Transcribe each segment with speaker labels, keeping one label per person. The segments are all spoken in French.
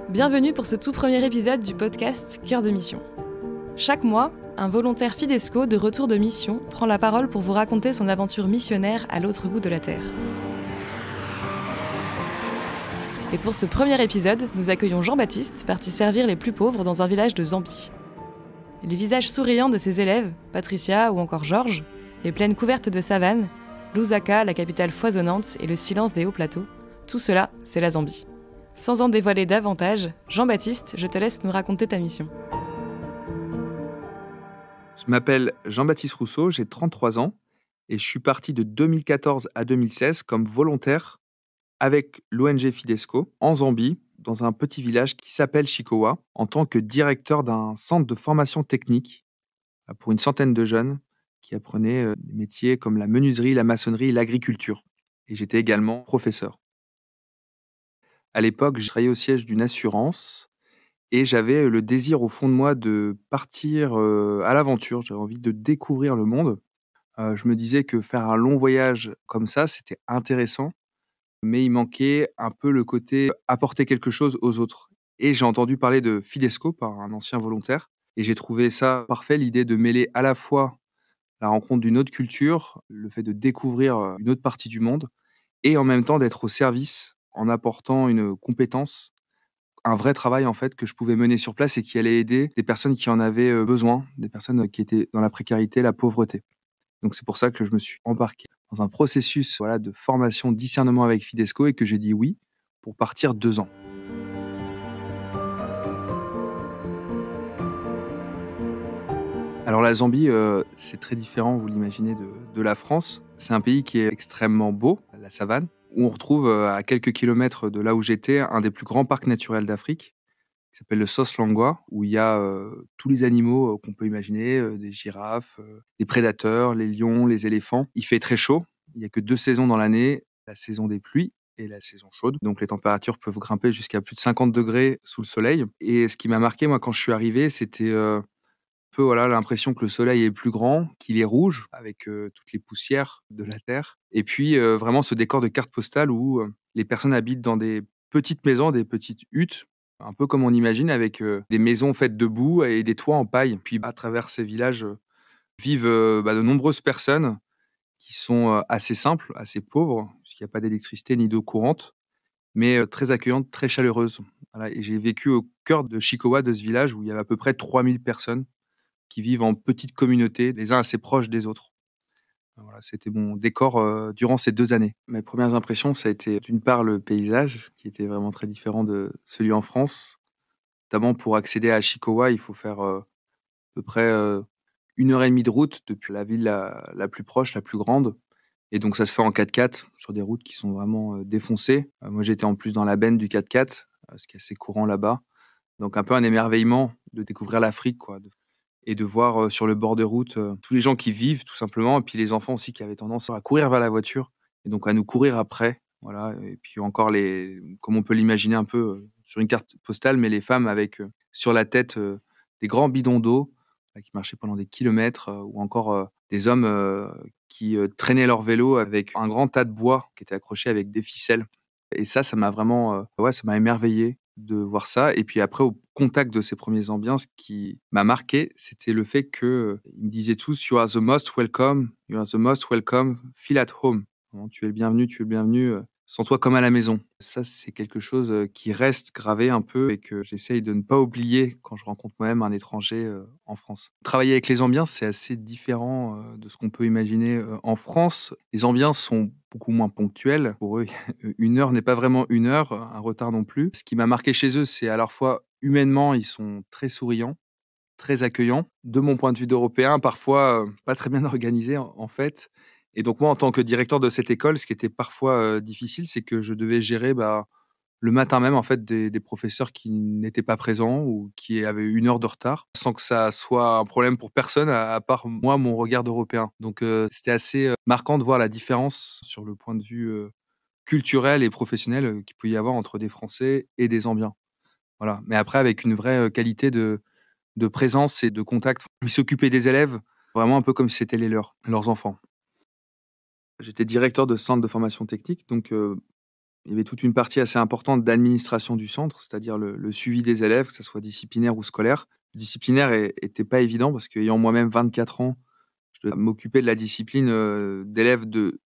Speaker 1: Bienvenue pour ce tout premier épisode du podcast Cœur de Mission. Chaque mois, un volontaire Fidesco de retour de mission prend la parole pour vous raconter son aventure missionnaire à l'autre bout de la Terre. Et pour ce premier épisode, nous accueillons Jean-Baptiste, parti servir les plus pauvres dans un village de Zambie. Les visages souriants de ses élèves, Patricia ou encore Georges, les plaines couvertes de savane, Lusaka, la capitale foisonnante, et le silence des hauts plateaux, tout cela, c'est la Zambie. Sans en dévoiler davantage, Jean-Baptiste, je te laisse nous raconter ta mission.
Speaker 2: Je m'appelle Jean-Baptiste Rousseau, j'ai 33 ans et je suis parti de 2014 à 2016 comme volontaire avec l'ONG Fidesco en Zambie, dans un petit village qui s'appelle Chikowa, en tant que directeur d'un centre de formation technique pour une centaine de jeunes qui apprenaient des métiers comme la menuiserie, la maçonnerie et l'agriculture. Et j'étais également professeur. À l'époque, je travaillais au siège d'une assurance et j'avais le désir au fond de moi de partir à l'aventure. J'avais envie de découvrir le monde. Je me disais que faire un long voyage comme ça, c'était intéressant, mais il manquait un peu le côté apporter quelque chose aux autres. Et j'ai entendu parler de Fidesco par un ancien volontaire et j'ai trouvé ça parfait, l'idée de mêler à la fois la rencontre d'une autre culture, le fait de découvrir une autre partie du monde et en même temps d'être au service en apportant une compétence, un vrai travail en fait que je pouvais mener sur place et qui allait aider des personnes qui en avaient besoin, des personnes qui étaient dans la précarité, la pauvreté. Donc c'est pour ça que je me suis embarqué dans un processus de formation discernement avec Fidesco et que j'ai dit oui pour partir 2 ans. Alors la Zambie, c'est très différent, vous l'imaginez, de la France. C'est un pays qui est extrêmement beau, la savane, où on retrouve à quelques kilomètres de là où j'étais un des plus grands parcs naturels d'Afrique, qui s'appelle le Soslangwa, où il y a tous les animaux qu'on peut imaginer, des girafes, des prédateurs, les lions, les éléphants. Il fait très chaud, il n'y a que 2 saisons dans l'année, la saison des pluies et la saison chaude. Donc les températures peuvent grimper jusqu'à plus de 50 degrés sous le soleil. Et ce qui m'a marqué, moi, quand je suis arrivé, c'était peu l'impression que le soleil est plus grand, qu'il est rouge avec toutes les poussières de la terre. Et puis vraiment ce décor de carte postale où les personnes habitent dans des petites maisons, des petites huttes, un peu comme on imagine, avec des maisons faites de boue et des toits en paille. Puis à travers ces villages vivent de nombreuses personnes qui sont assez simples, assez pauvres, puisqu'il n'y a pas d'électricité ni d'eau courante, mais très accueillantes, très chaleureuses. Voilà. Et j'ai vécu au cœur de Chikowa, de ce village, où il y avait à peu près 3000 personnes qui vivent en petites communautés, les uns assez proches des autres. Voilà, c'était mon décor durant ces 2 années. Mes premières impressions, ça a été d'une part le paysage, qui était vraiment très différent de celui en France. Notamment pour accéder à Chikowa, il faut faire à peu près 1 heure et demie de route depuis la ville la plus proche, la plus grande. Et donc ça se fait en 4x4 sur des routes qui sont vraiment défoncées. Moi j'étais en plus dans la benne du 4x4, ce qui est assez courant là-bas. Donc un peu un émerveillement de découvrir l'Afrique, quoi, et de voir sur le bord de route tous les gens qui vivent tout simplement, et puis les enfants aussi qui avaient tendance à courir vers la voiture et donc à nous courir après. Voilà. Et puis encore comme on peut l'imaginer un peu sur une carte postale, mais les femmes avec sur la tête des grands bidons d'eau qui marchaient pendant des kilomètres, ou encore des hommes qui traînaient leur vélo avec un grand tas de bois qui était accroché avec des ficelles. Et ça m'a vraiment ça m'a émerveillé de voir ça. Et puis après, au contact de ces premières ambiances, ce qui m'a marqué, c'était le fait que ils me disaient tous: You are the most welcome, you are the most welcome, feel at home. Vraiment, tu es le bienvenu, sens-toi comme à la maison. Ça, c'est quelque chose qui reste gravé un peu et que j'essaye de ne pas oublier quand je rencontre moi-même un étranger en France. Travailler avec les Zambiens, c'est assez différent de ce qu'on peut imaginer en France. Les Zambiens sont beaucoup moins ponctuels. Pour eux, 1 heure n'est pas vraiment 1 heure, un retard non plus. Ce qui m'a marqué chez eux, c'est à la fois humainement, ils sont très souriants, très accueillants. De mon point de vue d'Européen, parfois pas très bien organisés en fait. Et donc moi, en tant que directeur de cette école, ce qui était parfois difficile, c'est que je devais gérer le matin même en fait des professeurs qui n'étaient pas présents ou qui avaient 1 heure de retard, sans que ça soit un problème pour personne à part moi, mon regard d'Européen. Donc c'était assez marquant de voir la différence sur le point de vue culturel et professionnel qu'il peut y avoir entre des Français et des Zambiens. Voilà. Mais après, avec une vraie qualité de présence et de contact. Ils s'occupaient des élèves vraiment un peu comme si c'était leurs enfants. J'étais directeur de centre de formation technique, donc Il y avait toute une partie assez importante d'administration du centre, c'est-à-dire le suivi des élèves, que ce soit disciplinaire ou scolaire. Le disciplinaire était pas évident parce qu'ayant moi-même 24 ans, je devais m'occuper de la discipline d'élèves de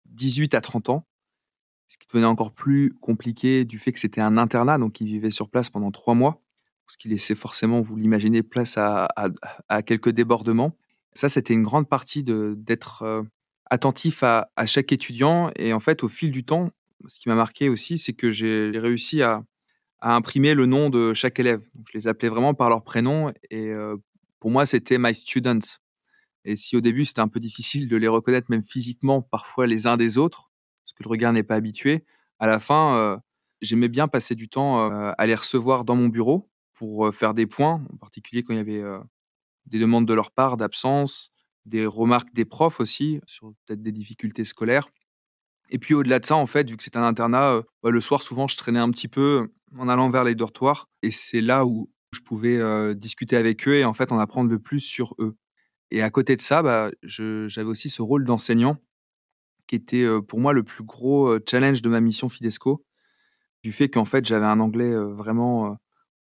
Speaker 2: 18 à 30 ans, ce qui devenait encore plus compliqué du fait que c'était un internat, donc ils vivaient sur place pendant 3 mois, ce qui laissait forcément, vous l'imaginez, place à quelques débordements. Ça, c'était une grande partie d'être attentif à chaque étudiant. Et en fait, au fil du temps, ce qui m'a marqué aussi, c'est que j'ai réussi à imprimer le nom de chaque élève. Donc, je les appelais vraiment par leur prénom et pour moi, c'était my students. Et si au début, c'était un peu difficile de les reconnaître même physiquement, parfois les uns des autres, parce que le regard n'est pas habitué, à la fin, j'aimais bien passer du temps à les recevoir dans mon bureau pour faire des points, en particulier quand il y avait des demandes de leur part d'absence, des remarques des profs aussi sur peut-être des difficultés scolaires. Et puis au-delà de ça, en fait, vu que c'est un internat, le soir, souvent, je traînais un petit peu en allant vers les dortoirs et c'est là où je pouvais discuter avec eux et en fait en apprendre le plus sur eux. Et à côté de ça, j'avais aussi ce rôle d'enseignant qui était, pour moi le plus gros, challenge de ma mission Fidesco, du fait qu'en fait j'avais un anglais, vraiment,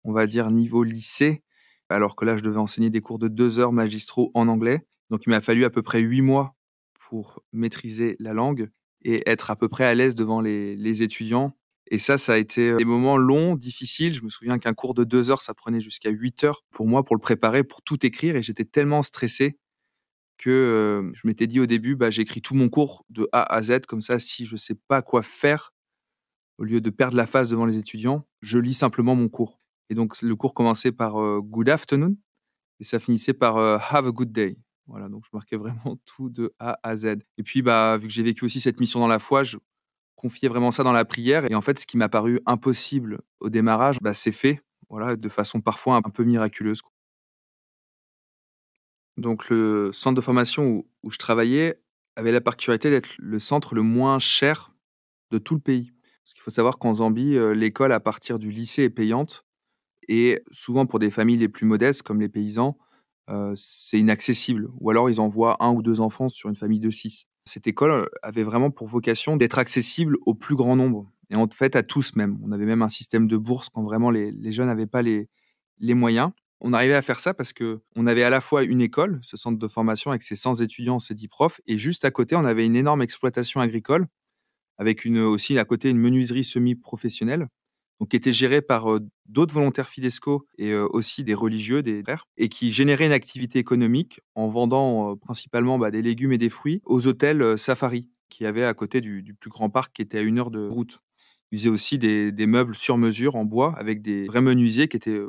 Speaker 2: on va dire niveau lycée, alors que là je devais enseigner des cours de 2 heures magistraux en anglais. Donc il m'a fallu à peu près 8 mois pour maîtriser la langue et être à peu près à l'aise devant les étudiants. Et ça a été, des moments longs, difficiles. Je me souviens qu'un cours de 2 heures, ça prenait jusqu'à 8 heures pour moi pour le préparer, pour tout écrire et j'étais tellement stressé que, je m'étais dit au début: «J'écris tout mon cours de A à Z, comme ça si je sais pas quoi faire, au lieu de perdre la face devant les étudiants, je lis simplement mon cours». Et donc le cours commençait par, «Good afternoon» et ça finissait par, «Have a good day». Voilà, donc je marquais vraiment tout de A à Z. Et puis, vu que j'ai vécu aussi cette mission dans la foi, je confiais vraiment ça dans la prière et en fait, ce qui m'a paru impossible au démarrage, c'est fait, voilà, de façon parfois un peu miraculeuse. Donc le centre de formation où je travaillais avait la particularité d'être le centre le moins cher de tout le pays. Parce qu'il faut savoir qu'en Zambie, l'école à partir du lycée est payante et souvent pour des familles les plus modestes comme les paysans, c'est inaccessible ou alors ils envoient un ou 2 enfants sur une famille de 6. Cette école, avait vraiment pour vocation d'être accessible au plus grand nombre et en fait à tous même. On avait même un système de bourse quand vraiment les jeunes n'avaient pas les moyens. On arrivait à faire ça parce que on avait à la fois une école, ce centre de formation avec ses 100 étudiants, ses 10 profs et juste à côté, on avait une énorme exploitation agricole avec aussi à côté une menuiserie semi-professionnelle, donc qui était gérée par, d'autres volontaires Fidesco et aussi des religieux, des frères et qui générait une activité économique en vendant, principalement, des légumes et des fruits aux hôtels, Safari qu'il y avait à côté du plus grand parc qui était à 1 heure de route. Ils faisaient aussi des meubles sur mesure en bois avec des vrais menuisiers qui étaient,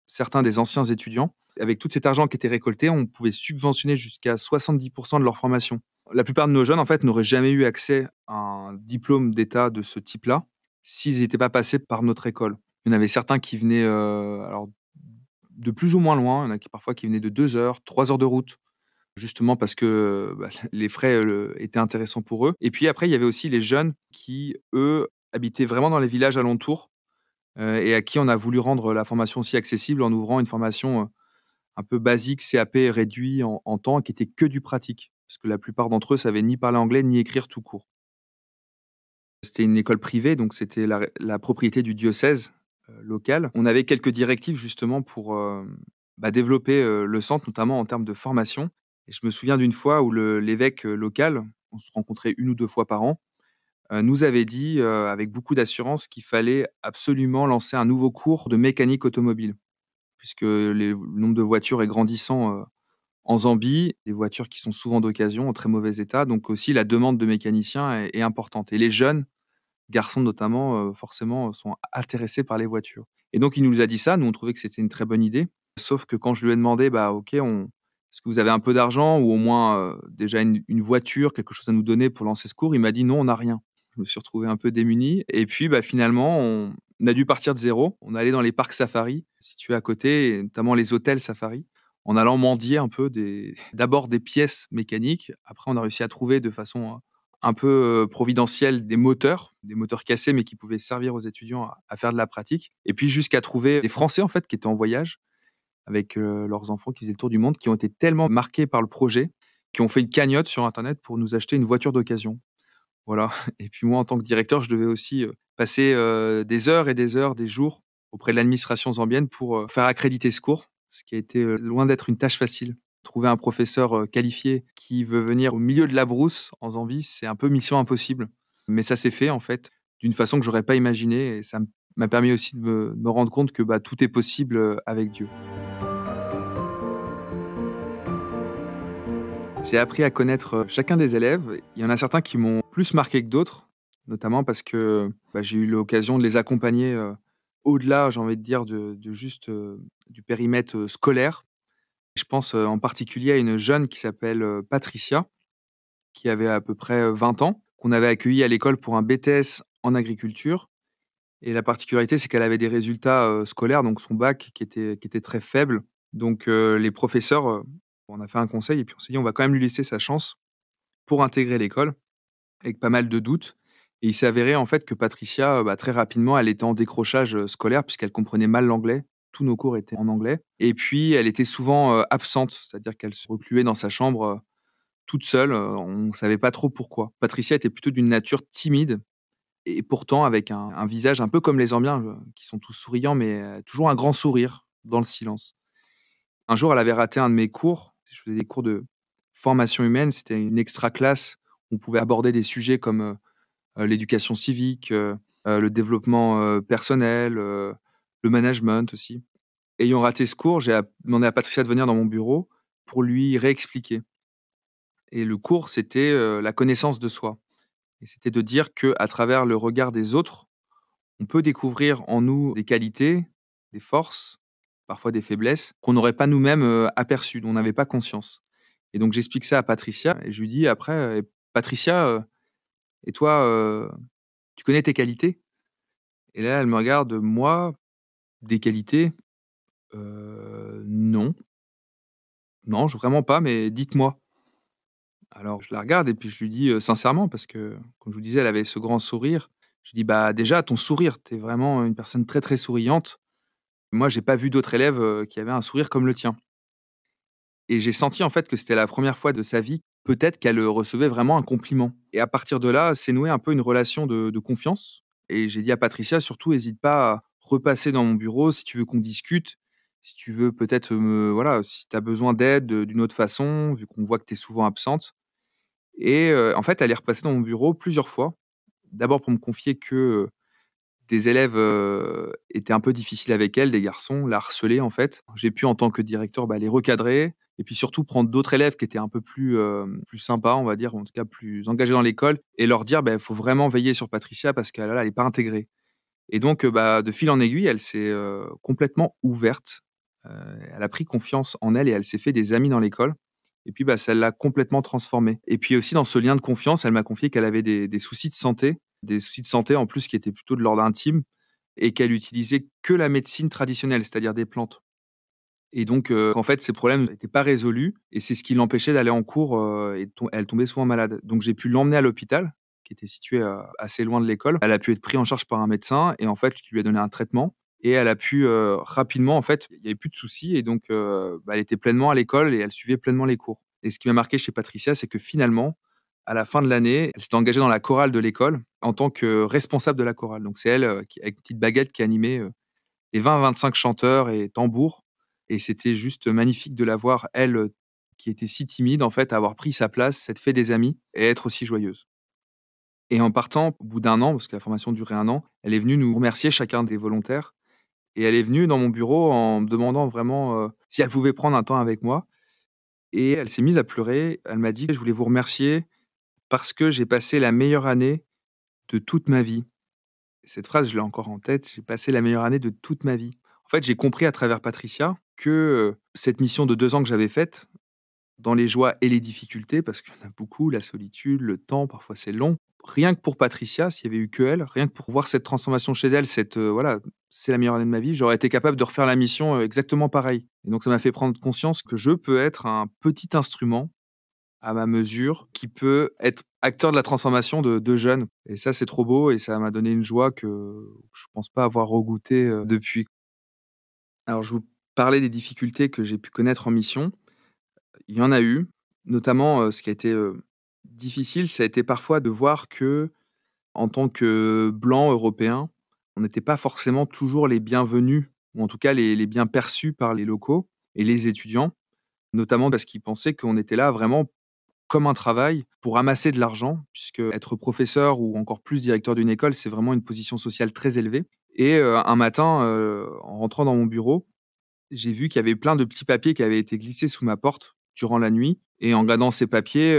Speaker 2: certains des anciens étudiants. Avec tout cet argent qui était récolté, on pouvait subventionner jusqu'à 70 de leur formation. La plupart de nos jeunes, en fait, n'auraient jamais eu accès à un diplôme d'État de ce type-là, s'ils n'étaient pas passés par notre école. Il y en avait certains qui venaient, alors de plus ou moins loin, il y en a qui parfois qui venaient de 2 heures, 3 heures de route, justement parce que, les frais, étaient intéressants pour eux. Et puis après, il y avait aussi les jeunes qui, eux, habitaient vraiment dans les villages alentours, et à qui on a voulu rendre la formation aussi accessible en ouvrant une formation, un peu basique, CAP réduit en temps, qui était que du pratique. Parce que la plupart d'entre eux savaient ni parler anglais, ni écrire tout court. C'était une école privée, donc c'était la propriété du diocèse, local. On avait quelques directives justement pour, développer, le centre, notamment en termes de formation. Et je me souviens d'une fois où l'évêque, local, on se rencontrait 1 ou 2 fois par an, nous avait dit, avec beaucoup d'assurance qu'il fallait absolument lancer un nouveau cours de mécanique automobile. Puisque le nombre de voitures est grandissant, en Zambie, des voitures qui sont souvent d'occasion, en très mauvais état, donc aussi la demande de mécaniciens est importante et les jeunes garçons notamment, forcément, sont intéressés par les voitures et donc il nous a dit ça, nous on trouvait que c'était une très bonne idée. Sauf que quand je lui ai demandé: «OK, on est-ce que vous avez un peu d'argent ou au moins, déjà une voiture, quelque chose à nous donner pour lancer ce cours?» Il m'a dit: «Non, on n'a rien». Je me suis retrouvé un peu démuni et puis, finalement, on a dû partir de zéro. On est allé dans les parcs safari situés à côté et notamment les hôtels safari, en allant mendier un peu d'abord des pièces mécaniques. Après, on a réussi à trouver de façon, un peu, providentielle des moteurs cassés, mais qui pouvaient servir aux étudiants à faire de la pratique et puis jusqu'à trouver des Français, en fait, qui étaient en voyage avec, leurs enfants qui faisaient le tour du monde, qui ont été tellement marqués par le projet, qui ont fait une cagnotte sur internet pour nous acheter une voiture d'occasion. Voilà. Et puis moi, en tant que directeur, je devais aussi passer des heures et des heures, des jours auprès de l'administration zambienne pour faire accréditer ce cours, ce qui a été loin d'être une tâche facile. Trouver un professeur qualifié qui veut venir au milieu de la brousse en Zambie, c'est un peu mission impossible. Mais ça s'est fait en fait d'une façon que j'aurais pas imaginée et ça m'a permis aussi de me rendre compte que tout est possible avec Dieu. J'ai appris à connaître chacun des élèves. Il y en a certains qui m'ont plus marqué que d'autres, notamment parce que j'ai eu l'occasion de les accompagner au-delà, j'ai envie de dire, de juste du périmètre scolaire. Je pense en particulier à une jeune qui s'appelle Patricia, qui avait à peu près 20 ans, qu'on avait accueillie à l'école pour un BTS en agriculture. Et la particularité, c'est qu'elle avait des résultats scolaires, donc son bac qui était très faible. Donc les professeurs, on a fait un conseil et puis on s'est dit: «On va quand même lui laisser sa chance pour intégrer l'école», avec pas mal de doutes. Et il s'est avéré en fait que Patricia, très rapidement, elle était en décrochage scolaire puisqu'elle comprenait mal l'anglais. Tous nos cours étaient en anglais et puis elle était souvent absente, c'est-à-dire qu'elle se recluait dans sa chambre toute seule, on ne savait pas trop pourquoi. Patricia était plutôt d'une nature timide et pourtant avec un visage un peu comme les Zambiens, qui sont tous souriants, mais toujours un grand sourire dans le silence. Un jour, elle avait raté un de mes cours. Je faisais des cours de formation humaine. C'était une extra classe. On pouvait aborder des sujets comme l'éducation civique, le développement personnel, le management aussi. Ayant raté ce cours, demandé à Patricia de venir dans mon bureau pour lui réexpliquer. Et le cours, c'était la connaissance de soi. Et c'était de dire que à travers le regard des autres, on peut découvrir en nous des qualités, des forces, parfois des faiblesses qu'on n'aurait pas nous-mêmes aperçues, dont on n'avait pas conscience. Et donc j'explique ça à Patricia et je lui dis après: Patricia, et toi, tu connais tes qualités?» Et là, elle me regarde: «Moi, des qualités? Non, non, vraiment pas, mais dites-moi». Alors je la regarde et puis je lui dis sincèrement, parce que, comme je vous disais, elle avait ce grand sourire. Je lui dis: «Bah, déjà, ton sourire, tu es vraiment une personne très, très souriante. Moi, j'ai pas vu d'autres élèves qui avaient un sourire comme le tien». Et j'ai senti en fait que c'était la première fois de sa vie, peut-être qu'elle recevait vraiment un compliment. Et à partir de là, s'est nouée un peu une relation de confiance. Et j'ai dit à Patricia: «Surtout, hésite pas à repasser dans mon bureau si tu veux qu'on discute, si tu veux peut-être voilà, si tu as besoin d'aide d'une autre façon, vu qu'on voit que tu es souvent absente». Et en fait, elle est repassée dans mon bureau plusieurs fois. D'abord pour me confier que des élèves étaient un peu difficiles avec elle, des garçons, la harcelaient en fait. J'ai pu en tant que directeur, les recadrer et puis surtout prendre d'autres élèves qui étaient un peu plus sympas, on va dire, en tout cas plus engagés dans l'école et leur dire: «Il faut vraiment veiller sur Patricia parce qu'elle là, elle est pas intégrée». Et donc de fil en aiguille, elle s'est complètement ouverte. Heu, Elle a pris confiance en elle et elle s'est fait des amis dans l'école. Et puis ça l'a complètement transformée. Et puis aussi dans ce lien de confiance, elle m'a confié qu'elle avait des soucis de santé, des soucis de santé en plus qui étaient plutôt de l'ordre intime et qu'elle utilisait que la médecine traditionnelle, c'est-à-dire des plantes. Et donc en fait, ces problèmes n'étaient pas résolus et c'est ce qui l'empêchait d'aller en cours, et elle tombait souvent malade. Donc j'ai pu l'emmener à l'hôpital, qui était situé, assez loin de l'école. Elle a pu être prise en charge par un médecin et en fait, qui lui a donné un traitement et elle a pu, rapidement en fait, il y avait plus de soucis et donc elle était pleinement à l'école et elle suivait pleinement les cours. Et ce qui m'a marqué chez Patricia, c'est que finalement, à la fin de l'année, elle s'était engagée dans la chorale de l'école en tant que responsable de la chorale. Donc c'est elle, qui avec une petite baguette qui animait, les 20-25 chanteurs et tambours. Et c'était juste magnifique de la voir, elle, qui était si timide, en fait, avoir pris sa place, s'être fait des amis et être aussi joyeuse. Et en partant, au bout d'un an, parce que la formation durait un an, elle est venue nous remercier chacun des volontaires et elle est venue dans mon bureau en me demandant vraiment, si elle pouvait prendre un temps avec moi et elle s'est mise à pleurer. Elle m'a dit: «Je voulais vous remercier parce que j'ai passé la meilleure année de toute ma vie». Cette phrase, je l'ai encore en tête: «J'ai passé la meilleure année de toute ma vie». En fait, j'ai compris à travers Patricia que, cette mission de 2 ans que j'avais faite, dans les joies et les difficultés, parce qu'il y en a beaucoup, la solitude, le temps, parfois c'est long. Rien que pour Patricia, s'il y avait eu qu'elle, rien que pour voir cette transformation chez elle, voilà, c'est la meilleure année de ma vie, j'aurais été capable de refaire la mission, exactement pareil. Et donc ça m'a fait prendre conscience que je peux être un petit instrument à ma mesure, qui peut être acteur de la transformation de jeunes. Et ça, c'est trop beau et ça m'a donné une joie que je pense pas avoir regoutée, depuis. Alors je vous parlais des difficultés que j'ai pu connaître en mission. Il y en a eu, notamment, ce qui a été, Difficile, ça a été parfois de voir que, en tant que blancs européens, on n'était pas forcément toujours les bienvenus, ou en tout cas les bien perçus par les locaux et les étudiants, notamment parce qu'ils pensaient qu'on était là vraiment comme un travail pour amasser de l'argent, puisque être professeur ou encore plus directeur d'une école, c'est vraiment une position sociale très élevée. Et un matin, en rentrant dans mon bureau, j'ai vu qu'il y avait plein de petits papiers qui avaient été glissés sous ma porte durant la nuit. Et en regardant ces papiers,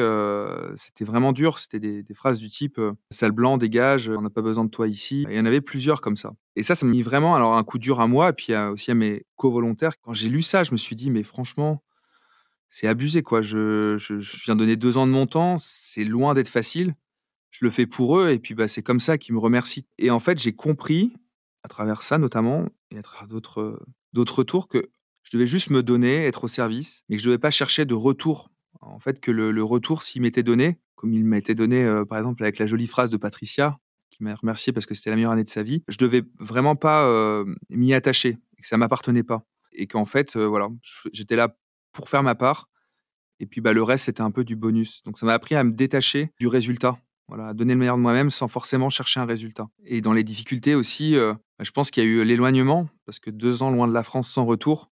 Speaker 2: c'était vraiment dur. C'était des phrases du type, «Sale blanc, dégage, on n'a pas besoin de toi ici». Et il y en avait plusieurs comme ça. Et ça m'a mis vraiment alors un coup dur à moi et puis aussi à mes covolontaires. Quand j'ai lu ça, je me suis dit: «Mais franchement, c'est abusé, quoi. Je viens donner 2 ans de mon temps, c'est loin d'être facile. Je le fais pour eux et puis, bah, c'est comme ça qu'ils me remercient». Et en fait, j'ai compris, à travers ça notamment et à travers d'autres retours, que je devais juste me donner, être au service, mais que je devais pas chercher de retour. En fait, que le retour, s'il m'était donné, comme il m'a été donné, par exemple avec la jolie phrase de Patricia, qui m'a remercié parce que c'était la meilleure année de sa vie, je devais vraiment pas, m'y attacher et que ça m'appartenait pas. Et qu'en fait, voilà, j'étais là pour faire ma part et puis, bah, le reste, c'était un peu du bonus. Donc ça m'a appris à me détacher du résultat. Voilà, à donner le meilleur de moi-même sans forcément chercher un résultat. Et dans les difficultés aussi, bah, je pense qu'il y a eu l'éloignement, parce que 2 ans loin de la France sans retour,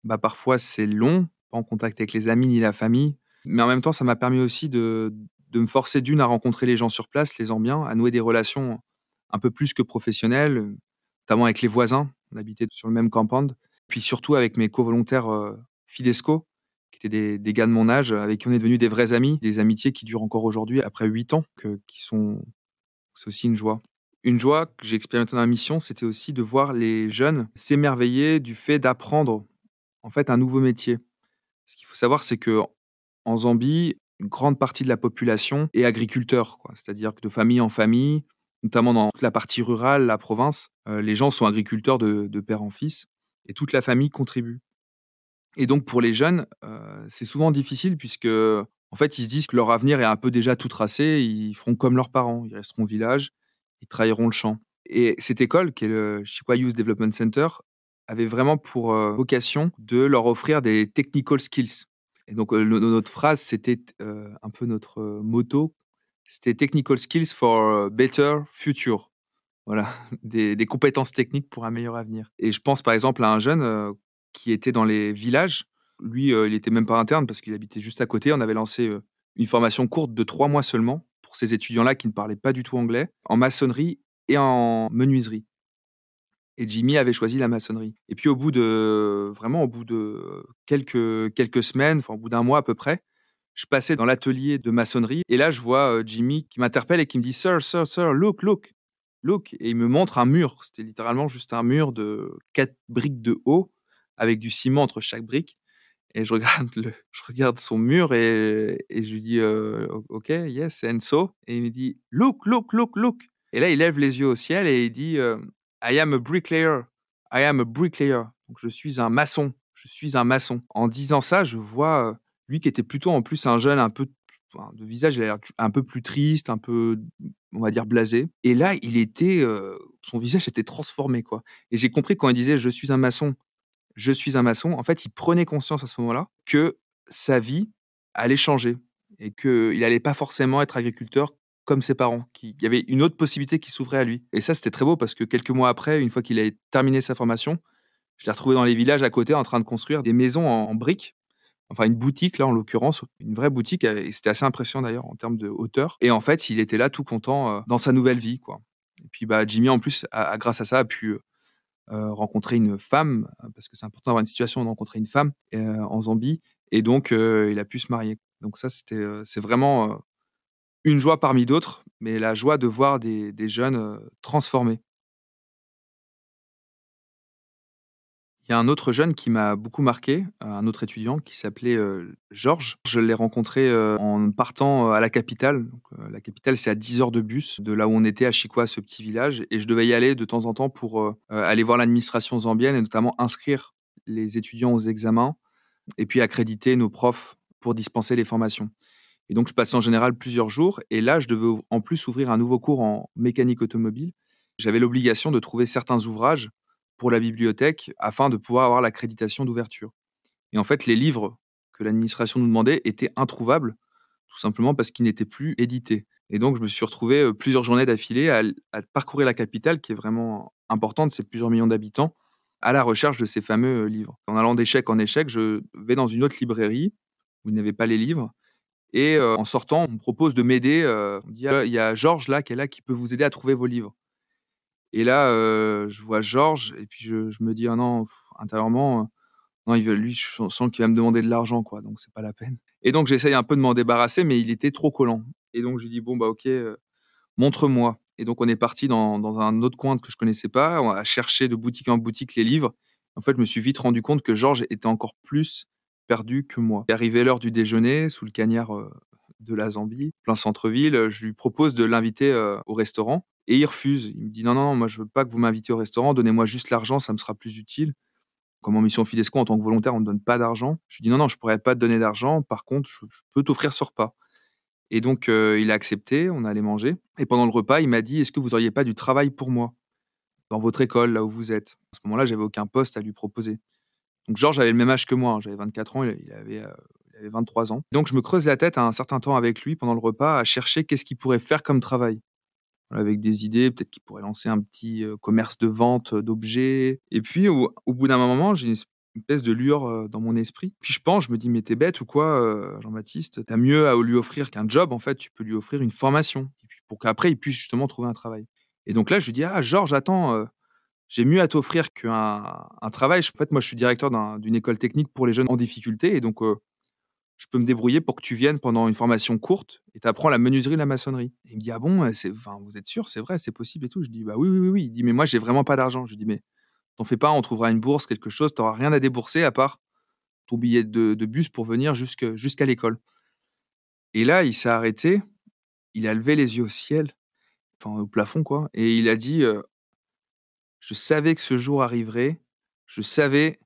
Speaker 2: bah, parfois c'est long, pas en contact avec les amis ni la famille. Mais en même temps, ça m'a permis aussi de me forcer d'une à rencontrer les gens sur place, les Zambiens, à nouer des relations un peu plus que professionnelles, notamment avec les voisins. On habitait sur le même compound. Puis surtout avec mes covolontaires, Fidesco, qui étaient des gars de mon âge, avec qui on est devenus des vrais amis, des amitiés qui durent encore aujourd'hui après 8 ans, qui sont c'est aussi une joie. Une joie que j'ai expérimentée dans la mission, c'était aussi de voir les jeunes s'émerveiller du fait d'apprendre, en fait, un nouveau métier. Ce qu'il faut savoir, c'est que en Zambie, une grande partie de la population est agriculteur, quoi. C'est-à-dire que de famille en famille, notamment dans toute la partie rurale, la province, les gens sont agriculteurs de père en fils et toute la famille contribue. Et donc pour les jeunes, c'est souvent difficile puisque, en fait, ils se disent que leur avenir est un peu déjà tout tracé. Ils feront comme leurs parents, ils resteront au village, ils travailleront le champ. Et cette école, qui est le Chikwa Youth Development Center, avait vraiment pour, vocation de leur offrir des technical skills. Et donc, notre phrase, c'était, un peu notre, motto, c'était «Technical skills for a better future». Voilà, des compétences techniques pour un meilleur avenir. Et je pense par exemple à un jeune, qui était dans les villages. Lui, il était même pas interne parce qu'il habitait juste à côté. On avait lancé, une formation courte de 3 mois seulement pour ces étudiants-là qui ne parlaient pas du tout anglais, en maçonnerie et en menuiserie. Et Jimmy avait choisi la maçonnerie. Et puis au bout de quelques semaines, enfin au bout d'un mois à peu près, je passais dans l'atelier de maçonnerie et là je vois, Jimmy qui m'interpelle et qui me dit: «Sir, sir, sir, look, look, look», et il me montre un mur. C'était littéralement juste un mur de 4 briques de haut avec du ciment entre chaque brique. Et je regarde son mur et je lui dis: OK, yes, and so?» Et il me dit: «Look, look, look, look». Et là, il lève les yeux au ciel et il dit, «I am a bricklayer, I am a bricklayer». Donc je suis un maçon, je suis un maçon. En disant ça, je vois, lui qui était plutôt en plus un jeune un peu enfin, de visage, il a l'air un peu plus triste, un peu, on va dire blasé. Et là, il était, son visage était transformé, quoi. Et j'ai compris quand il disait: «Je suis un maçon, je suis un maçon», en fait, il prenait conscience à ce moment-là que sa vie allait changer et qu'il allait pas forcément être agriculteur comme ses parents, qu'il y avait une autre possibilité qui s'ouvrait à lui. Et ça, c'était très beau parce que quelques mois après, une fois qu'il avait terminé sa formation, je l'ai retrouvé dans les villages à côté en train de construire des maisons en briques, enfin une boutique là, en l'occurrence, une vraie boutique, et c'était assez impressionnant d'ailleurs en termes de hauteur. Et en fait, il était là tout content, dans sa nouvelle vie, quoi. Et puis, bah, Jimmy en plus grâce à ça, a pu rencontrer une femme, parce que c'est important d'avoir une situation de rencontrer une femme, en Zambie. Et donc il a pu se marier. Donc ça, c'est vraiment, une joie parmi d'autres, mais la joie de voir des jeunes, transformés. Il y a un autre jeune qui m'a beaucoup marqué, un autre étudiant qui s'appelait, Georges. Je l'ai rencontré, en partant, à la capitale. Donc, la capitale, c'est à 10 heures de bus de là où on était à Chikwa, ce petit village, et je devais y aller de temps en temps pour, aller voir l'administration zambienne et notamment inscrire les étudiants aux examens et puis accréditer nos profs pour dispenser les formations. Et donc je passais en général plusieurs jours et là, je devais en plus ouvrir un nouveau cours en mécanique automobile. J'avais l'obligation de trouver certains ouvrages pour la bibliothèque afin de pouvoir avoir l'accréditation d'ouverture. Et en fait, les livres que l'administration nous demandait étaient introuvables, tout tout simplement parce qu'il n'était plus édité. Et donc je me suis retrouvé, plusieurs journées d'affilée à parcourir la capitale qui est vraiment importante, c'est plusieurs millions d'habitants, à la recherche de ces fameux, livres. En allant d'échec en échec, je vais dans une autre librairie où il n'y avait pas les livres et en sortant, on me propose de m'aider, on me dit: «Ah, il y a Georges là, qui est là, qui peut vous aider à trouver vos livres». Et là, je vois Georges et puis je me dis: «Ah non», intérieurement, non, il veut lui, je sens qu'il va me demander de l'argent, quoi, donc c'est pas la peine. Et donc j'essaye un peu de m'en débarrasser, mais il était trop collant. Et donc j'ai dit: «Bon, bah, OK, montre-moi». Et donc on est parti dans un autre coin que je connaissais pas, on a cherché de boutique en boutique les livres. En fait, je me suis vite rendu compte que Georges était encore plus perdu que moi. Et arrivé l'heure du déjeuner, sous le cagnard, de la Zambie, plein centre-ville, je lui propose de l'inviter, au restaurant et il refuse. Il me dit: «Non, non, moi je veux pas que vous m'invitiez au restaurant, donnez-moi juste l'argent, ça me sera plus utile». Comme en mission Fidesco, en tant que volontaire, on ne donne pas d'argent. Je lui dis: «Non, non, je pourrais pas te donner d'argent. Par contre, je peux t'offrir ce repas». Et donc, il a accepté, on allait manger et pendant le repas, il m'a dit: «Est-ce que vous auriez pas du travail pour moi, dans votre école, là où vous êtes?» À ce moment-là, j'avais aucun poste à lui proposer. Donc Georges avait le même âge que moi, hein, j'avais 24 ans, il avait 23 ans. Donc je me creuse la tête un certain temps avec lui pendant le repas à chercher qu'est-ce qu'il pourrait faire comme travail. Avec des idées, peut-être qu'il pourrait lancer un petit, commerce de vente, d'objets. Et puis au bout d'un moment, j'ai une espèce de lueur, dans mon esprit. Puis je pense, je me dis: «Mais tu es bête ou quoi, Jean-Baptiste? Tu as mieux à lui offrir qu'un job, en fait, tu peux lui offrir une formation et puis pour qu'après il puisse justement trouver un travail». Et donc là, je lui dis: «Ah Georges, attends, j'ai mieux à t'offrir qu'un travail». En fait, moi, je suis directeur d'une école technique pour les jeunes en difficulté et donc je peux me débrouiller pour que tu viennes pendant une formation courte et tu apprends la menuiserie, la maçonnerie. Et il me dit: «Ah bon, c'est enfin, vous êtes sûr? C'est vrai, c'est possible et tout?» Je dis: «Bah oui, oui, oui, oui». Il dit: «Mais moi, j'ai vraiment pas d'argent». Je lui dis: «Mais t'en fais pas, on trouvera une bourse, quelque chose, tu auras rien à débourser à part ton billet de bus pour venir jusqu'à l'école». Et là, il s'est arrêté, il a levé les yeux au ciel, enfin au plafond quoi, et il a dit, «Je savais que ce jour arriverait, je savais,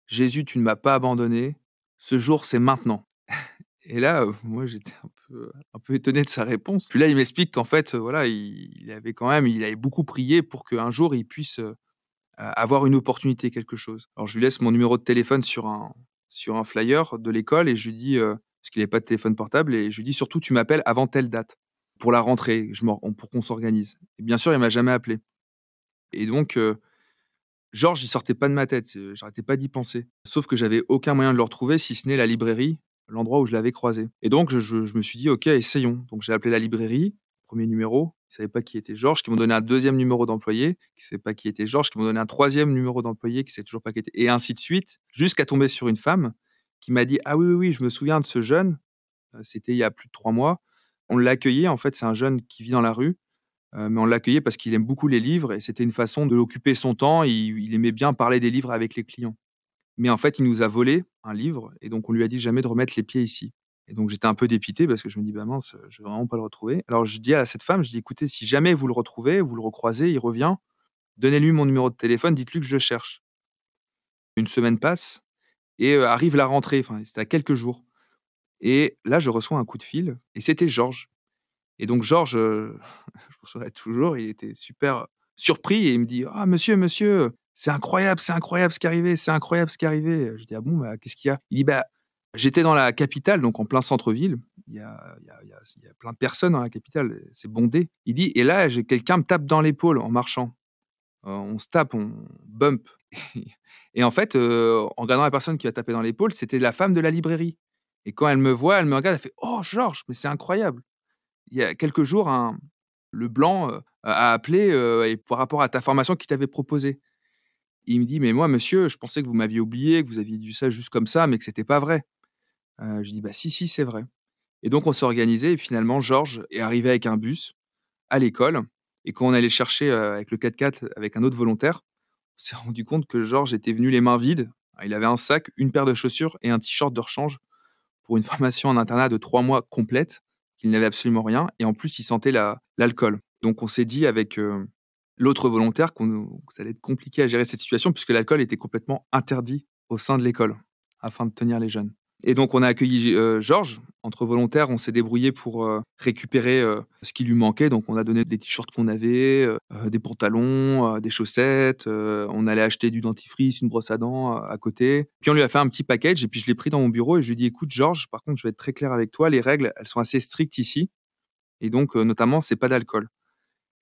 Speaker 2: Jésus, tu ne m'as pas abandonné, ce jour, c'est maintenant». Et là, moi, j'étais un peu étonné de sa réponse. Puis là, il m'explique qu'en fait, voilà, il avait beaucoup prié pour qu'un jour, il puisse, avoir une opportunité, quelque chose. Alors je lui laisse mon numéro de téléphone sur un flyer de l'école et je lui dis, parce qu'il avait pas de téléphone portable, et je lui dis: «Surtout, tu m'appelles avant telle date pour la rentrée, pour qu'on s'organise». Et bien sûr, il m'a jamais appelé. Et donc Georges, il sortait pas de ma tête, j'arrêtais pas d'y penser. Sauf que j'avais aucun moyen de le retrouver si ce n'est la librairie, l'endroit où je l'avais croisé. Et donc je me suis dit: «OK, essayons». Donc j'ai appelé la librairie, premier numéro, ils savaient pas qui était Georges, qui m'ont donné un deuxième numéro d'employé, qui ne savait pas qui était Georges, qui m'ont donné un troisième numéro d'employé, qui ne savait toujours pas qui était, et ainsi de suite, jusqu'à tomber sur une femme qui m'a dit: «Ah oui, oui, oui, je me souviens de ce jeune», c'était il y a plus de 3 mois. On l'a accueilli, en fait, c'est un jeune qui vit dans la rue. Mais on l'accueillait parce qu'il aime beaucoup les livres et c'était une façon de occuper son temps. Il aimait bien parler des livres avec les clients. Mais en fait, il nous a volé un livre et donc on lui a dit jamais de remettre les pieds ici. Et donc j'étais un peu dépité parce que je me dis: «Bah mince, je vais vraiment pas le retrouver». Alors je dis à cette femme, je dis: «Écoutez, si jamais vous le retrouvez, vous le recroisez, il revient, donnez-lui mon numéro de téléphone, dites-lui que je cherche». Une semaine passe et arrive la rentrée, enfin c'était à quelques jours, et là je reçois un coup de fil et c'était Georges. Et donc Georges, je m'en souviendrai toujours, il était super surpris et il me dit: «Ah monsieur, monsieur, c'est incroyable ce qui est arrivé, c'est incroyable ce qui est arrivé». Je dis: «Ah bon, bah, qu'est-ce qu'il y a?» Il dit: «Bah, j'étais dans la capitale, donc en plein centre-ville, il y a plein de personnes dans la capitale, c'est bondé». Il dit: «Et là, j'ai quelqu'un me tape dans l'épaule en marchant». On se tape, on bump et en fait, en regardant la personne qui a tapé dans l'épaule, c'était la femme de la librairie, et quand elle me voit, elle me regarde, elle fait: «Oh Georges, mais c'est incroyable! Il y a quelques jours, le blanc, a appelé, et par rapport à ta formation qu'il t'avait proposée». Il me dit: «Mais moi monsieur, je pensais que vous m'aviez oublié, que vous aviez dit ça juste comme ça, mais que c'était pas vrai». Je dis: «Bah si, si, c'est vrai». Et donc on s'est organisé et finalement Georges est arrivé avec un bus à l'école, et quand on allait le chercher, avec le 4x4 avec un autre volontaire, on s'est rendu compte que Georges était venu les mains vides. Il avait un sac, une paire de chaussures et un t-shirt de rechange pour une formation en internat de 3 mois complète, qu'il n'avait absolument rien, et en plus il sentait l'alcool. Donc on s'est dit avec, l'autre volontaire que ça allait être compliqué à gérer cette situation puisque l'alcool était complètement interdit au sein de l'école, afin de tenir les jeunes. Et donc on a accueilli, Georges. Entre volontaires, on s'est débrouillé pour, récupérer, ce qui lui manquait. Donc on a donné des t-shirts qu'on avait, des pantalons, des chaussettes, on allait acheter du dentifrice, une brosse à dents, à côté. Puis on lui a fait un petit package et puis je l'ai pris dans mon bureau et je lui ai dit: «Écoute Georges, par contre je vais être très clair avec toi, les règles, elles sont assez strictes ici et donc notamment c'est pas d'alcool».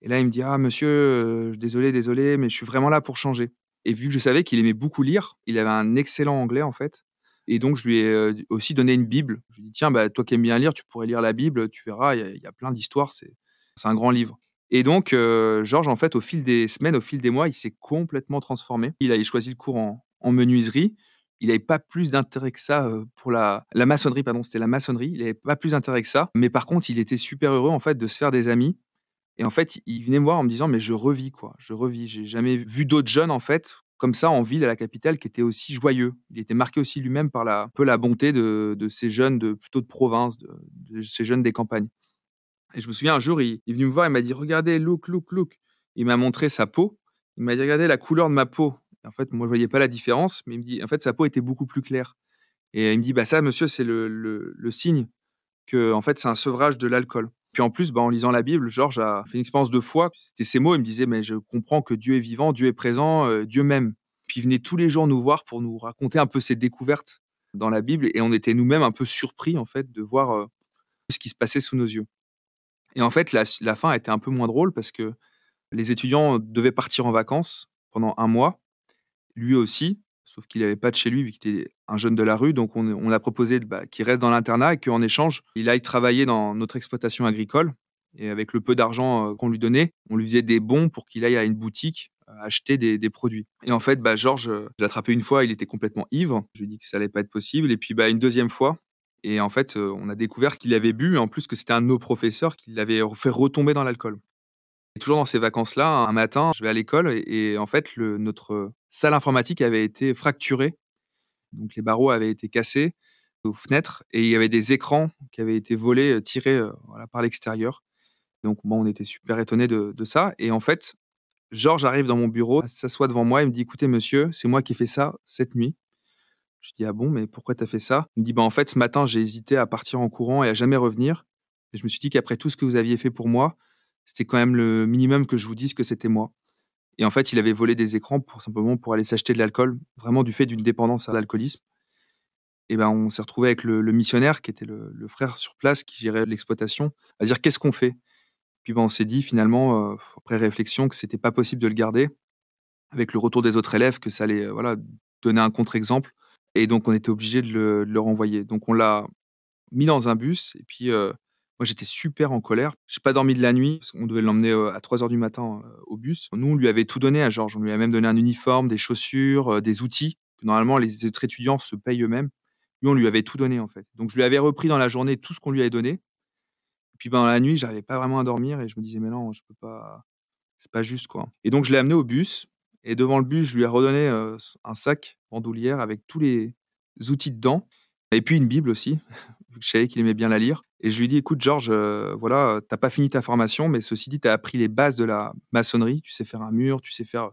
Speaker 2: Et là il me dit: «Ah monsieur, désolé, désolé, mais je suis vraiment là pour changer». Et vu que je savais qu'il aimait beaucoup lire, il avait un excellent anglais en fait. Et donc je lui ai, aussi donné une bible. Je lui ai dit: «Tiens, bah, toi qui aimes bien lire, tu pourrais lire la Bible, tu verras, il y a plein d'histoires, c'est un grand livre». Et donc Georges, en fait, au fil des semaines, au fil des mois, il s'est complètement transformé. Il avait choisi le cours en menuiserie. Il avait pas plus d'intérêt que ça, pour la maçonnerie, pardon, c'était la maçonnerie. Il avait pas plus d'intérêt que ça, mais par contre, il était super heureux, en fait, de se faire des amis. Et en fait, il venait me voir en me disant: «Mais je revis, quoi, je revis. J'ai jamais vu d'autres jeunes, en fait, comme ça, en ville, à la capitale, qui étaient aussi joyeux». Il était marqué aussi lui-même par un peu la bonté de ces jeunes plutôt de province, de ces jeunes des campagnes. Et je me souviens un jour, il est venu me voir, il m'a dit: «Regardez, look, look, look». Il m'a montré sa peau. Il m'a dit: «Regardez la couleur de ma peau». Et en fait, moi, je voyais pas la différence, mais il me dit en fait, sa peau était beaucoup plus claire. Et il me dit: «Bah, ça, monsieur, c'est le signe que en fait, c'est un sevrage de l'alcool». Puis en plus, bah, en lisant la Bible, Georges a fait une expérience de foi. C'était ses mots, il me disait: «Mais je comprends que Dieu est vivant, Dieu est présent, Dieu m'aime». Puis il venait tous les jours nous voir pour nous raconter un peu ses découvertes dans la Bible et on était nous-mêmes un peu surpris, en fait, de voir, ce qui se passait sous nos yeux. Et en fait, la fin a été un peu moins drôle parce que les étudiants devaient partir en vacances pendant un mois. Lui aussi, sauf qu'il avait pas de chez lui vu qu'il était un jeune de la rue, donc on a proposé bah, qu'il reste dans l'internat et qu'en échange, il aille travailler dans notre exploitation agricole. Et avec le peu d'argent, qu'on lui donnait, on lui faisait des bons pour qu'il aille à une boutique, acheter des produits. Et en fait, bah, Georges, je l'ai attrapé une fois, il était complètement ivre. Je lui ai dit que ça allait pas être possible et puis, bah, une deuxième fois et en fait, on a découvert qu'il avait bu et en plus que c'était un de nos professeurs qui l'avait fait retomber dans l'alcool. Et toujours dans ces vacances-là, un matin, je vais à l'école et en fait, notre salle informatique avait été fracturée. Donc les barreaux avaient été cassés aux fenêtres et il y avait des écrans qui avaient été volés, tirés, voilà, par l'extérieur. Donc bon, on était super étonnés de ça et en fait, Georges arrive dans mon bureau, s'assoit devant moi et me dit: «Écoutez monsieur, c'est moi qui ai fait ça cette nuit». Je dis: «Ah bon, mais pourquoi tu as fait ça?» Il me dit: «Bah, en fait, ce matin, j'ai hésité à partir en courant et à jamais revenir et je me suis dit qu'après tout ce que vous aviez fait pour moi, c'était quand même le minimum que je vous dise que c'était moi». Et en fait, il avait volé des écrans pour aller s'acheter de l'alcool, vraiment du fait d'une dépendance à l'alcoolisme. Et ben, on s'est retrouvé avec le missionnaire qui était le frère sur place qui gérait l'exploitation, à dire: «Qu'est-ce qu'on fait?» Puis ben, on s'est dit finalement, après réflexion que c'était pas possible de le garder, avec le retour des autres élèves, que ça allait, voilà, donner un contre-exemple et donc on était obligé de le renvoyer. Donc on l'a mis dans un bus et puis, moi j'étais super en colère. J'ai pas dormi de la nuit parce qu'on devait l'emmener, à 3 heures du matin, au bus. Nous, on lui avait tout donné à Georges. On lui a même donné un uniforme, des chaussures, des outils que normalement les autres étudiants se payent eux-mêmes. Lui, on lui avait tout donné, en fait. Donc je lui avais repris dans la journée tout ce qu'on lui avait donné. Et puis, ben, dans la nuit, j'arrivais pas vraiment à dormir et je me disais: «Mais non, je peux pas, c'est pas juste, quoi». Et donc je l'ai amené au bus et devant le bus, je lui ai redonné, un sac bandoulière avec tous les outils dedans et puis une bible aussi, vu que je savais qu'il aimait bien la lire et je lui ai dit: «Écoute Georges, voilà, tu pas fini ta formation, mais ceci dit, tu as appris les bases de la maçonnerie. Tu sais faire un mur, tu sais faire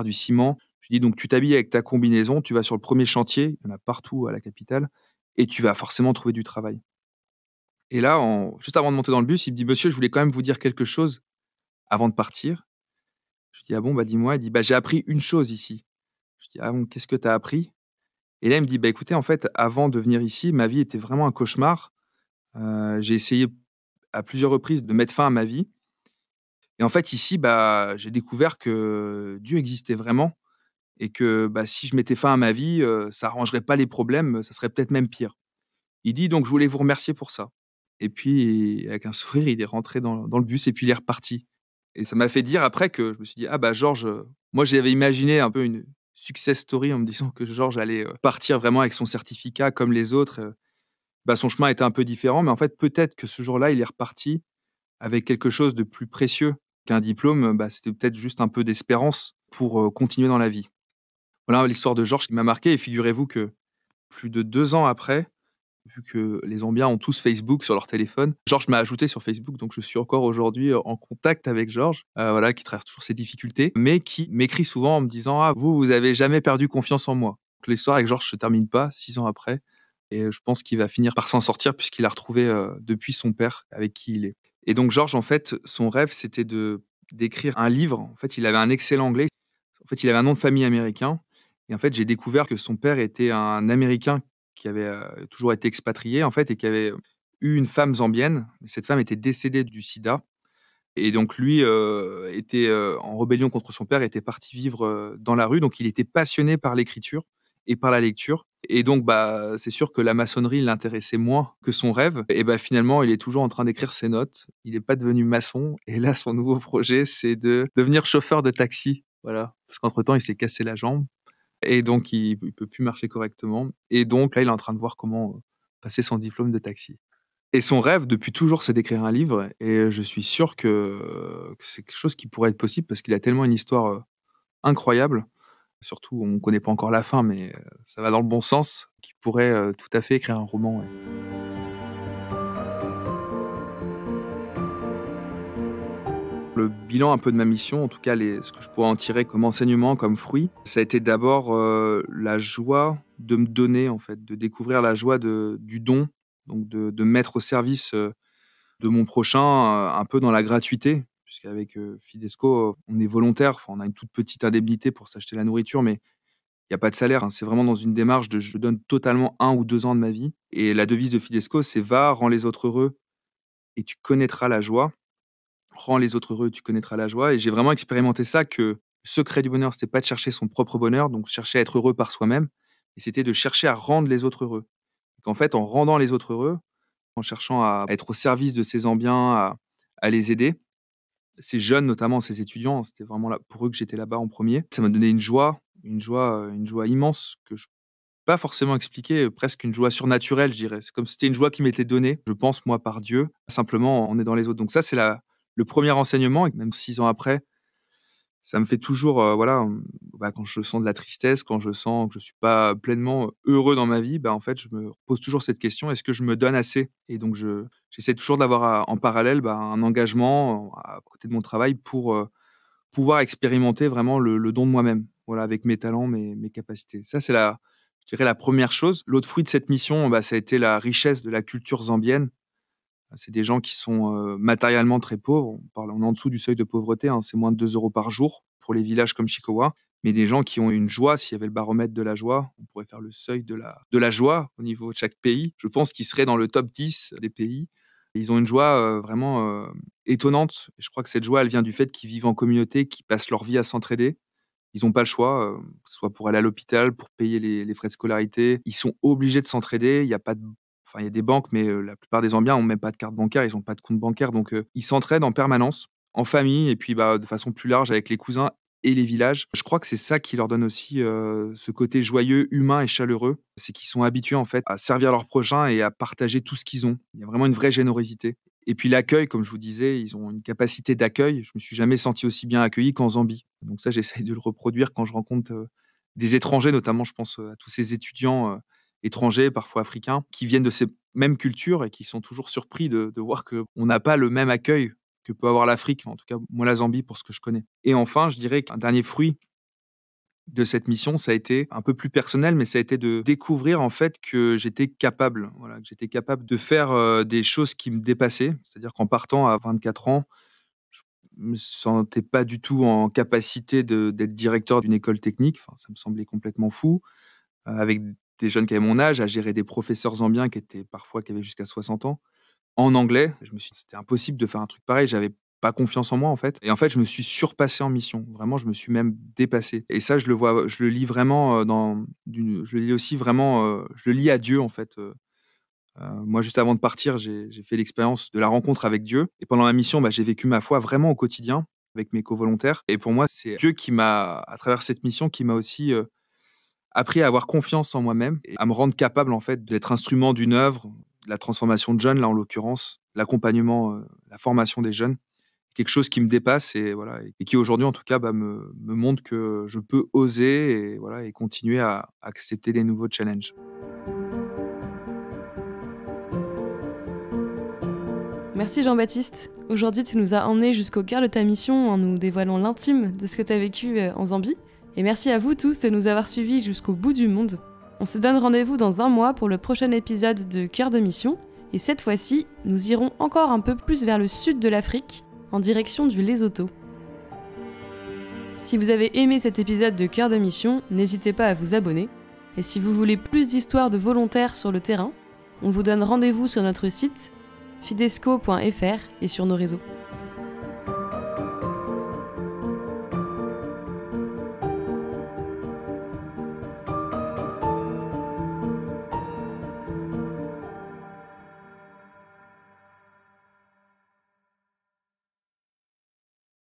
Speaker 2: du ciment». Je lui ai dit: «Donc tu t'habilles avec ta combinaison, tu vas sur le premier chantier, il y en a partout à la capitale et tu vas forcément trouver du travail». Et là, juste avant de monter dans le bus, il me dit: «Monsieur, je voulais quand même vous dire quelque chose avant de partir». Je lui dis: «Ah bon, bah dis-moi». Il dit: «Bah j'ai appris une chose ici». Je dis: «Ah bon, qu'est-ce que tu as appris?» Et là, il me dit: «Bah écoutez, en fait, avant de venir ici, ma vie était vraiment un cauchemar. J'ai essayé à plusieurs reprises de mettre fin à ma vie et en fait ici, bah, j'ai découvert que Dieu existait vraiment et que, bah, si je mettais fin à ma vie, ça arrangerait pas les problèmes, ça serait peut-être même pire». Il dit: «Donc je voulais vous remercier pour ça». Et puis avec un sourire, il est rentré dans le bus et puis il est reparti et ça m'a fait dire après que je me suis dit: «Ah bah Georges», moi j'avais imaginé un peu une success story en me disant que Georges allait, partir vraiment avec son certificat comme les autres, bah, son chemin était un peu différent, mais en fait, peut-être que ce jour-là, il est reparti avec quelque chose de plus précieux qu'un diplôme, bah, c'était peut-être juste un peu d'espérance pour, continuer dans la vie. Voilà l'histoire de Georges qui m'a marqué et figurez-vous que plus de 2 ans après, vu que les Zambiens ont tous Facebook sur leur téléphone, Georges m'a ajouté sur Facebook, donc je suis encore aujourd'hui, en contact avec Georges, voilà, qui traverse toujours ses difficultés, mais qui m'écrit souvent en me disant: «Ah vous avez jamais perdu confiance en moi». Donc l'histoire avec Georges se termine pas 6 ans après. Et je pense qu'il va finir par s'en sortir puisqu'il a retrouvé depuis son père avec qui il est. Et donc Georges, en fait, son rêve, c'était d'écrire un livre. En fait, il avait un excellent anglais. En fait, il avait un nom de famille américain. Et en fait, j'ai découvert que son père était un Américain qui avait toujours été expatrié, en fait, et qui avait eu une femme zambienne. Mais cette femme était décédée du sida. Et donc lui était en rébellion contre son père, était parti vivre dans la rue. Donc il était passionné par l'écriture et par la lecture. Et donc, c'est sûr que la maçonnerie l'intéressait moins que son rêve. Et finalement, il est toujours en train d'écrire ses notes. Il n'est pas devenu maçon. Et là, son nouveau projet, c'est de devenir chauffeur de taxi. Voilà. Parce qu'entre-temps, il s'est cassé la jambe. Et donc, il ne peut plus marcher correctement. Et donc, là, il est en train de voir comment passer son diplôme de taxi. Et son rêve, depuis toujours, c'est d'écrire un livre. Et je suis sûr que c'est quelque chose qui pourrait être possible parce qu'il a tellement une histoire incroyable. Surtout, on ne connaît pas encore la fin, mais ça va dans le bon sens, qu'il pourrait tout à fait écrire un roman. Ouais. Le bilan un peu de ma mission, en tout cas ce que je pourrais en tirer comme enseignement, comme fruit, ça a été d'abord la joie de me donner, en fait, de découvrir la joie du don, donc de mettre au service de mon prochain un peu dans la gratuité, puisqu'avec Fidesco, on est volontaire, enfin, on a une toute petite indemnité pour s'acheter la nourriture, mais il y a pas de salaire, hein. C'est vraiment dans une démarche de je donne totalement 1 ou 2 ans de ma vie. Et la devise de Fidesco, c'est: «Va, rends les autres heureux et tu connaîtras la joie. Rends les autres heureux et tu connaîtras la joie». Et j'ai vraiment expérimenté ça, que le secret du bonheur, c'était pas de chercher son propre bonheur, donc chercher à être heureux par soi-même, et c'était de chercher à rendre les autres heureux. Et qu'en fait, en rendant les autres heureux, en cherchant à être au service de ces Zambiens, à les aider, ces jeunes, notamment ces étudiants, c'était vraiment là pour eux que j'étais là-bas en premier. Ça m'a donné une joie immense que je peux pas forcément expliquer, presque une joie surnaturelle, je dirais. C'est comme si c'était une joie qui m'était donnée, je pense, moi, par Dieu, simplement en aidant les autres. Donc ça, c'est le premier enseignement, et même 6 ans après, ça me fait toujours, voilà, quand je sens de la tristesse, quand je sens que je suis pas pleinement heureux dans ma vie, en fait, je me pose toujours cette question: «Est-ce que je me donne assez?» Et donc j'essaie toujours d'avoir en parallèle, un engagement à côté de mon travail pour pouvoir expérimenter vraiment le don de moi-même, voilà, avec mes talents, mes capacités. Ça, c'est je dirais la première chose. L'autre fruit de cette mission, ça a été la richesse de la culture zambienne. C'est des gens qui sont matériellement très pauvres. On est en dessous du seuil de pauvreté, hein, c'est moins de 2 euros par jour pour les villages comme Chikowa. Mais des gens qui ont une joie, s'il y avait le baromètre de la joie, on pourrait faire le seuil de la joie au niveau de chaque pays. Je pense qu'ils seraient dans le top 10 des pays. Ils ont une joie vraiment étonnante. Et je crois que cette joie, elle vient du fait qu'ils vivent en communauté, qu'ils passent leur vie à s'entraider. Ils n'ont pas le choix, que ce soit pour aller à l'hôpital, pour payer les frais de scolarité. Ils sont obligés de s'entraider. Il y a pas de Enfin, il y a des banques, mais la plupart des Zambiens n'ont même pas de carte bancaire, ils n'ont pas de compte bancaire. Donc ils s'entraident en permanence, en famille, et puis de façon plus large avec les cousins et les villages. Je crois que c'est ça qui leur donne aussi ce côté joyeux, humain et chaleureux. C'est qu'ils sont habitués, en fait, à servir leurs prochains et à partager tout ce qu'ils ont. Il y a vraiment une vraie générosité. Et puis l'accueil, comme je vous disais, ils ont une capacité d'accueil. Je me suis jamais senti aussi bien accueilli qu'en Zambie. Donc ça, j'essaye de le reproduire quand je rencontre des étrangers, notamment, je pense à tous ces étudiants étrangers, parfois africains, qui viennent de ces mêmes cultures et qui sont toujours surpris de voir qu'on n'a pas le même accueil que peut avoir l'Afrique, enfin, en tout cas, moi, la Zambie, pour ce que je connais. Et enfin, je dirais qu'un dernier fruit de cette mission, ça a été un peu plus personnel, mais ça a été de découvrir, en fait, que j'étais capable, voilà, que j'étais capable de faire des choses qui me dépassaient. C'est-à-dire qu'en partant à 24 ans, je me sentais pas du tout en capacité d'être directeur d'une école technique. Enfin, ça me semblait complètement fou. Avec des jeunes qui avaient mon âge, à gérer des professeurs zambiens qui avaient jusqu'à 60 ans, en anglais. Je me suis dit: «C'était impossible de faire un truc pareil». J'avais pas confiance en moi, en fait. Et en fait, je me suis surpassé en mission. Vraiment, je me suis même dépassé. Et ça, je le lis vraiment, je le lis aussi vraiment, je le lis à Dieu, en fait. Moi, juste avant de partir, j'ai fait l'expérience de la rencontre avec Dieu. Et pendant la mission, j'ai vécu ma foi vraiment au quotidien avec mes covolontaires. Et pour moi, c'est Dieu qui m'a, à travers cette mission, qui m'a aussi appris à avoir confiance en moi-même et à me rendre capable, en fait, d'être instrument d'une œuvre, de la transformation de jeunes, là, en l'occurrence, l'accompagnement, la formation des jeunes. Quelque chose qui me dépasse, et voilà, et qui aujourd'hui, en tout cas, me montre que je peux oser, et voilà, et continuer à accepter des nouveaux challenges.
Speaker 1: Merci Jean-Baptiste. Aujourd'hui, tu nous as emmenés jusqu'au cœur de ta mission en nous dévoilant l'intime de ce que tu as vécu en Zambie. Et merci à vous tous de nous avoir suivis jusqu'au bout du monde. On se donne rendez-vous dans 1 mois pour le prochain épisode de Cœur de Mission, et cette fois-ci, nous irons encore un peu plus vers le sud de l'Afrique, en direction du Lesotho. Si vous avez aimé cet épisode de Cœur de Mission, n'hésitez pas à vous abonner, et si vous voulez plus d'histoires de volontaires sur le terrain, on vous donne rendez-vous sur notre site fidesco.fr et sur nos réseaux.